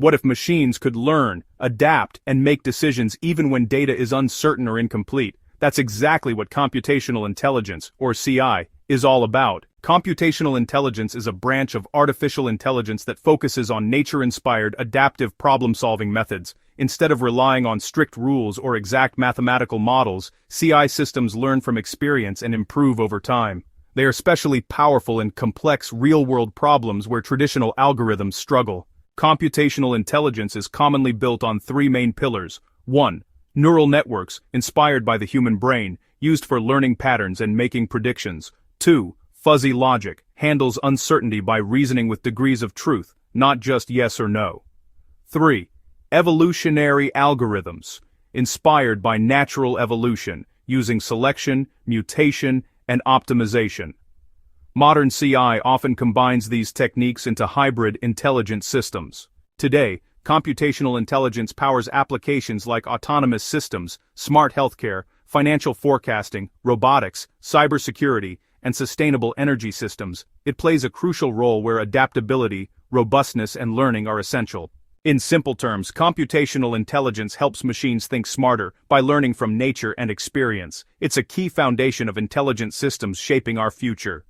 What if machines could learn, adapt, and make decisions even when data is uncertain or incomplete? That's exactly what computational intelligence, or CI, is all about. Computational intelligence is a branch of artificial intelligence that focuses on nature-inspired, adaptive problem-solving methods. Instead of relying on strict rules or exact mathematical models, CI systems learn from experience and improve over time. They are especially powerful in complex, real-world problems where traditional algorithms struggle. Computational intelligence is commonly built on three main pillars. 1. Neural networks, inspired by the human brain, used for learning patterns and making predictions. 2. Fuzzy logic, handles uncertainty by reasoning with degrees of truth, not just yes or no. 3. Evolutionary algorithms, inspired by natural evolution, using selection, mutation, and optimization. Modern CI often combines these techniques into hybrid intelligent systems. Today, computational intelligence powers applications like autonomous systems, smart healthcare, financial forecasting, robotics, cybersecurity, and sustainable energy systems. It plays a crucial role where adaptability, robustness, and learning are essential. In simple terms, computational intelligence helps machines think smarter by learning from nature and experience. It's a key foundation of intelligent systems shaping our future.